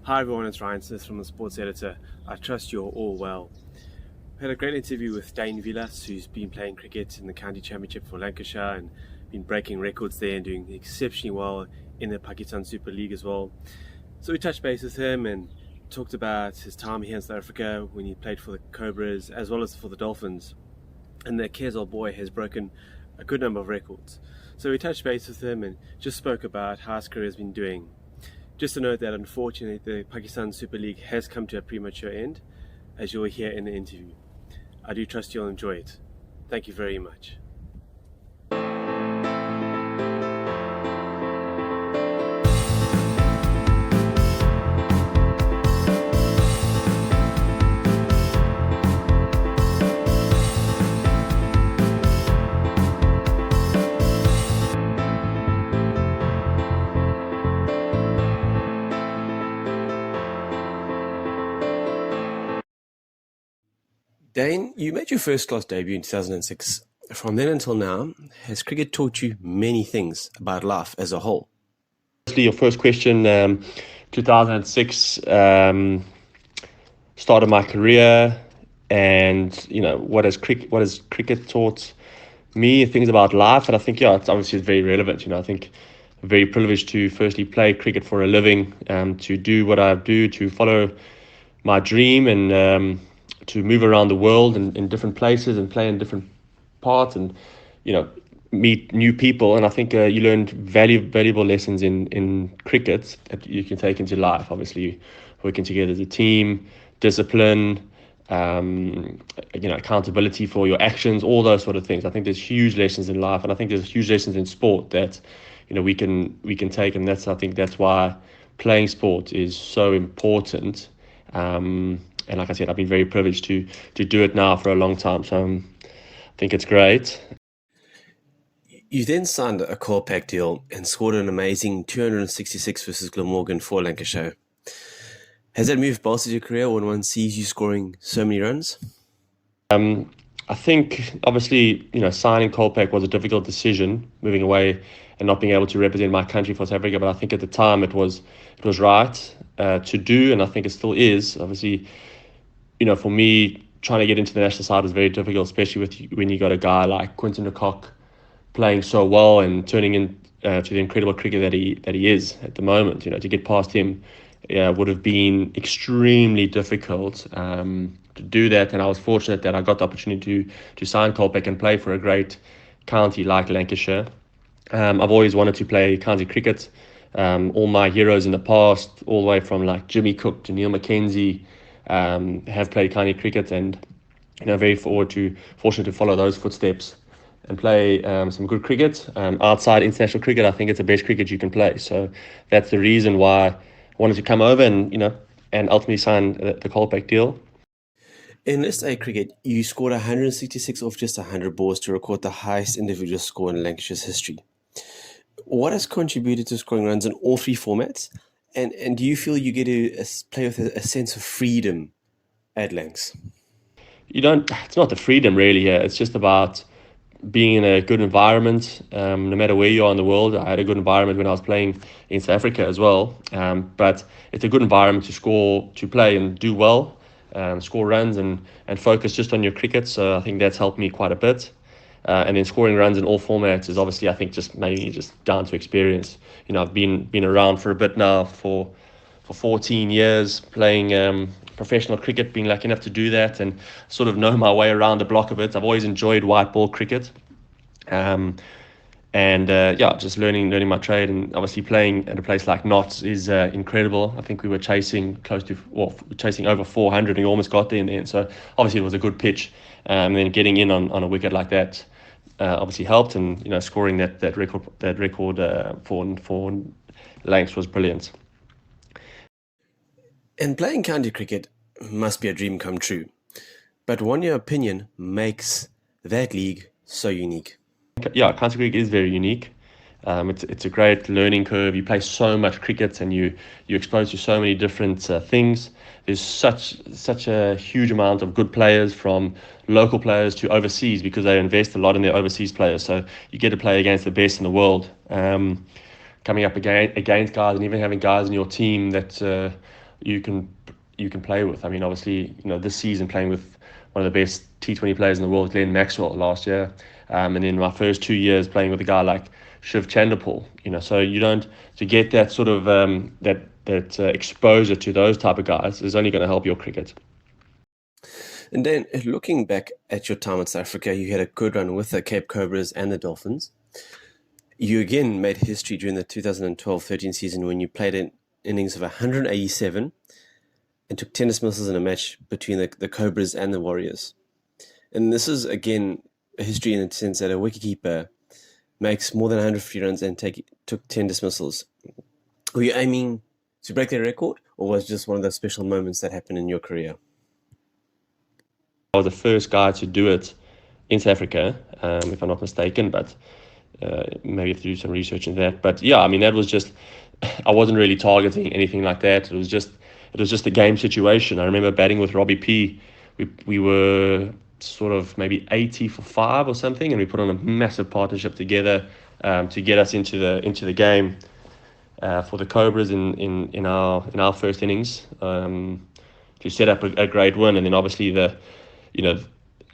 Hi everyone, it's Ryan Smith from the Sports Editor. I trust you're all well. I had a great interview with Dane Vilas, who's been playing cricket in the county championship for Lancashire and been breaking records there and doing exceptionally well in the Pakistan Super League as well. So we touched base with him and talked about his time here in South Africa when he played for the Cobras as well as for the Dolphins. And the Kesel boy has broken a good number of records. So we touched base with him and just spoke about how his career has been doing. Just to note that unfortunately the Pakistan Super League has come to a premature end, as you'll hear in the interview. I do trust you'll enjoy it. Thank you very much. Dane, you made your first class debut in 2006. From then until now, has cricket taught you many things about life as a whole? Firstly, your first question, 2006, started my career, and what has cricket taught me, things about life, and I think it's obviously very relevant. I think I'm very privileged to firstly play cricket for a living, to do what I do, to follow my dream, and to move around the world in different places and play in different parts, and meet new people. And I think you learn valuable lessons in cricket that you can take into life. Obviously, working together as a team, discipline, accountability for your actions, all those sort of things. I think there's huge lessons in life, and I think there's huge lessons in sport that we can take, and I think that's why playing sport is so important. And like I said, I've been very privileged to do it now for a long time, so I think it's great. You then signed a Kolpak deal and scored an amazing 266 versus Glamorgan for Lancashire. Has that move bolstered your career when one sees you scoring so many runs? I think obviously signing Kolpak was a difficult decision, moving away and not being able to represent my country for South Africa. But I think at the time it was right to do, and I think it still is. Obviously, for me, trying to get into the national side was very difficult, especially when you got a guy like Quinton de Kock playing so well and turning in to the incredible cricket that he is at the moment. To get past him would have been extremely difficult to do that. And I was fortunate that I got the opportunity to sign Kolpak and play for a great county like Lancashire. I've always wanted to play county cricket. All my heroes in the past, all the way from like Jimmy Cook to Neil Mackenzie, have played county cricket, and very fortunate to follow those footsteps and play some good cricket. Outside international cricket, I think it's the best cricket you can play. So that's the reason why I wanted to come over and ultimately sign the Kolpak deal. In List A cricket, you scored 166 off just 100 balls to record the highest individual score in Lancashire's history. What has contributed to scoring runs in all three formats? And do you feel you get to play with a sense of freedom at Lancs? It's not the freedom really here. It's just about being in a good environment. No matter where you are in the world, I had a good environment when I was playing in South Africa as well. But it's a good environment to play and do well, score runs and focus just on your cricket. So I think that's helped me quite a bit. And then scoring runs in all formats is obviously, I think, just mainly just down to experience. I've been around for a bit now for 14 years playing professional cricket, being lucky enough to do that and sort of know my way around the block of it. I've always enjoyed white ball cricket, just learning my trade, and obviously playing at a place like Notts is incredible. I think we were chasing over 400 and we almost got there in the end. So obviously it was a good pitch, and then getting in on a wicket like that obviously helped, and scoring that record for Lancs was brilliant. And playing county cricket must be a dream come true. But what, in your opinion, makes that league so unique? Yeah, county cricket is very unique. It's a great learning curve. You play so much cricket, and you're exposed to so many different things. There's such a huge amount of good players, from local players to overseas, because they invest a lot in their overseas players. So you get to play against the best in the world. Coming up against guys, and even having guys in your team that you can play with. I mean, obviously, this season playing with one of the best T20 players in the world, Glenn Maxwell, last year, and then my first 2 years playing with a guy like Shiv Chanderpaul. So you don't to get that sort of that exposure to those type of guys is only going to help your cricket. And then, looking back at your time in South Africa, you had a good run with the Cape Cobras and the Dolphins. You again made history during the 2012-13 season when you played an innings of 187 and took 10 dismissals in a match between the Cobras and the Warriors. And this is, again, a history in the sense that a wicketkeeper makes more than 150 runs and took 10 dismissals. Were you aiming to break that record, or was it just one of those special moments that happened in your career? I was the first guy to do it in South Africa, if I'm not mistaken, but maybe have to do some research into that. But yeah, I mean, that was just, I wasn't really targeting anything like that. It was just a game situation. I remember batting with Robbie P. We were sort of maybe 80 for 5 or something, and we put on a massive partnership together to get us into the game for the Cobras in our first innings to set up a great win. And then obviously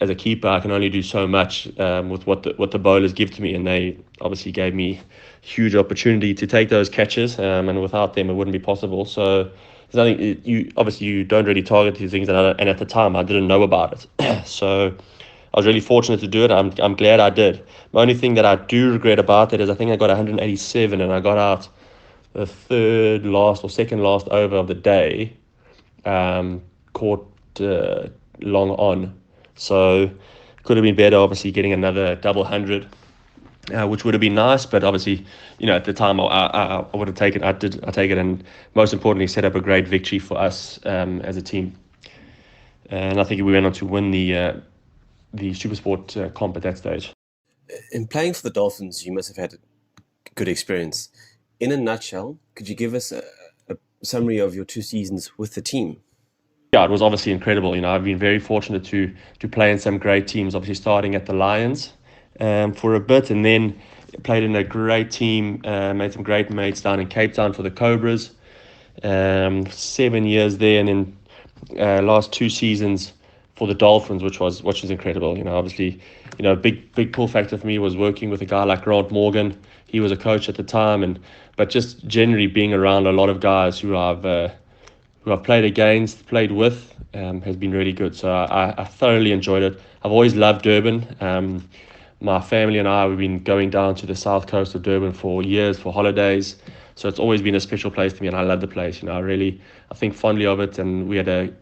as a keeper, I can only do so much with what the bowlers give to me, and they obviously gave me huge opportunity to take those catches, and without them it wouldn't be possible. So there's nothing, you don't really target these things, and at the time I didn't know about it. So I was really fortunate to do it. I'm glad I did. The only thing that I do regret about that is I think I got 187 and I got out the third last or second last over of the day, caught long on. So could have been better, obviously, getting another double 100, which would have been nice. But obviously, at the time I would have taken. I take it, and most importantly, set up a great victory for us as a team. And I think we went on to win the SuperSport comp at that stage. In playing for the Dolphins, you must have had a good experience. In a nutshell, could you give us a summary of your 2 seasons with the team? Yeah, it was obviously incredible. I've been very fortunate to play in some great teams, obviously starting at the Lions for a bit, and then played in a great team, made some great mates down in Cape Town for the Cobras, 7 years there, and then last 2 seasons for the Dolphins, which was incredible. Obviously, big pull factor for me was working with a guy like Grant Morgan. He was a coach at the time, but just generally being around a lot of guys who I've played against, played with, has been really good. So I thoroughly enjoyed it. I've always loved Durban. My family and I, we've been going down to the south coast of Durban for years for holidays. So it's always been a special place to me, and I love the place. I think fondly of it. And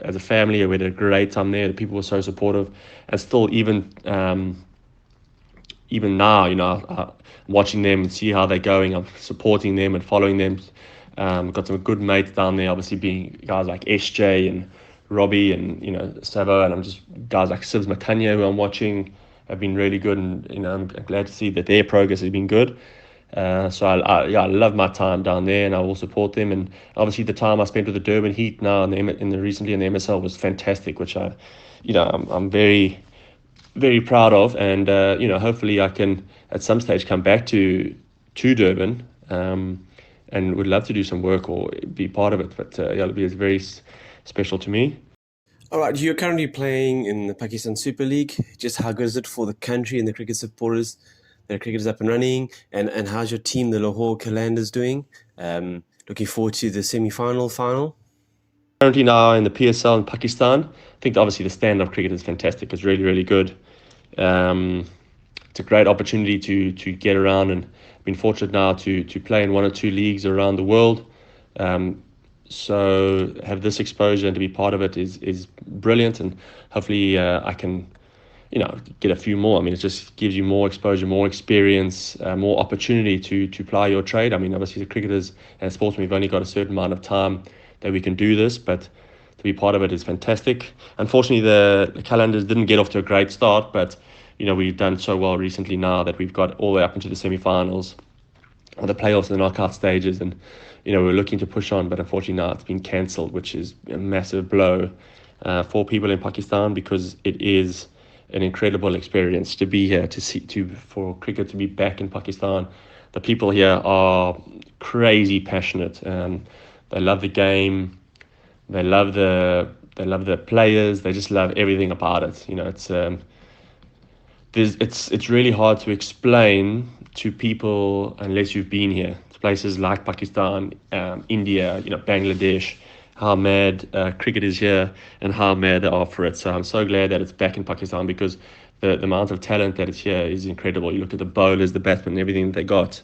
as a family, we had a great time there. The people were so supportive, and still even now, I'm watching them and see how they're going. I'm supporting them and following them. Got some good mates down there, obviously being guys like SJ and Robbie and Savo, and I'm just guys like Sibs Makanya who I'm watching have been really good, and I'm glad to see that their progress has been good. So I love my time down there, and I will support them. And obviously the time I spent with the Durban Heat now recently in the MSL was fantastic, which I'm very, very proud of, and hopefully I can at some stage come back to Durban. And would love to do some work or be part of it. But it'll be very special to me. All right, you're currently playing in the Pakistan Super League. Just how good is it for the country and the cricket supporters? Their cricket is up and running. And how's your team, the Lahore Qalandars, doing? Looking forward to the final. Currently now in the PSL in Pakistan. I think obviously the stand-up cricket is fantastic. It's really, really good. It's a great opportunity to get around, and been fortunate now to play in 1 or 2 leagues around the world. So have this exposure and to be part of it is brilliant, and hopefully I can get a few more. I mean, it just gives you more exposure, more experience, more opportunity to ply your trade. I mean, obviously the cricketers and sportsmen, we've only got a certain amount of time that we can do this, but to be part of it is fantastic. Unfortunately, the Qalandars didn't get off to a great start, but we've done so well recently now that we've got all the way up into the semi-finals, or the playoffs and the knockout stages, and we're looking to push on, but unfortunately now it's been cancelled, which is a massive blow for people in Pakistan, because it is an incredible experience to be here, for cricket to be back in Pakistan. The people here are crazy passionate. They love the game. They love the players. They just love everything about it. It's really hard to explain to people unless you've been here. It's places like Pakistan, India, Bangladesh, how mad cricket is here and how mad they are for it. So I'm so glad that it's back in Pakistan because the amount of talent that is here is incredible. You look at the bowlers, the batsmen, everything they got.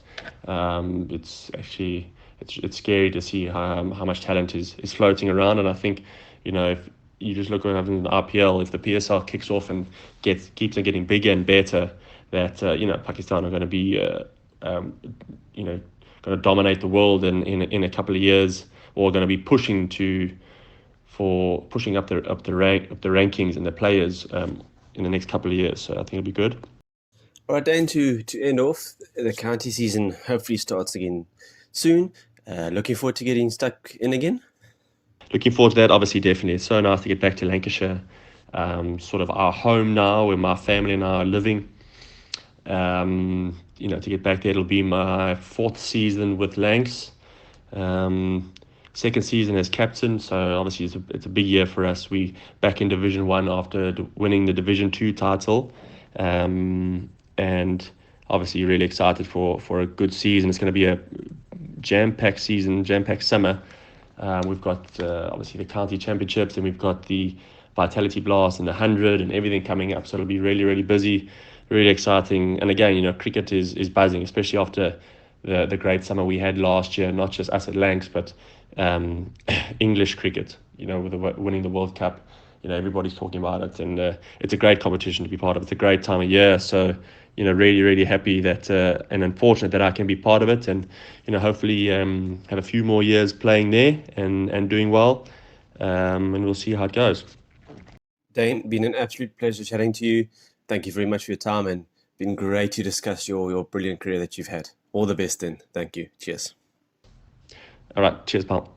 It's actually it's scary to see how much talent is floating around. And I think, if you just look at having the RPL, if the PSL kicks off and keeps on getting bigger and better, that Pakistan are going to be going to dominate the world in a couple of years, or going to be pushing up the rankings and the players in the next couple of years. So I think it'll be good. All right, Dan, to end off, the county season hopefully starts again soon. Looking forward to getting stuck in again. Looking forward to that, obviously, definitely. It's so nice to get back to Lancashire, sort of our home now, where my family and I are living. To get back there, it'll be my 4th season with Lancs. 2nd season as captain, so obviously it's a big year for us. We back in Division 1 after winning the Division 2 title, and obviously really excited for a good season. It's going to be a jam-packed season, jam-packed summer. We've got obviously the county championships, and we've got the Vitality Blast and the 100 and everything coming up. So it'll be really, really busy, really exciting. And again, cricket is buzzing, especially after the great summer we had last year. Not just us at Lancs, but English cricket. With winning the World Cup, everybody's talking about it, and it's a great competition to be part of. It's a great time of year. So really, really happy that and unfortunate that I can be part of it, and hopefully have a few more years playing there and doing well, and we'll see how it goes. Dane, been an absolute pleasure chatting to you. Thank you very much for your time, and been great to discuss your brilliant career that you've had. All the best, then. Thank you. Cheers. All right, cheers, pal.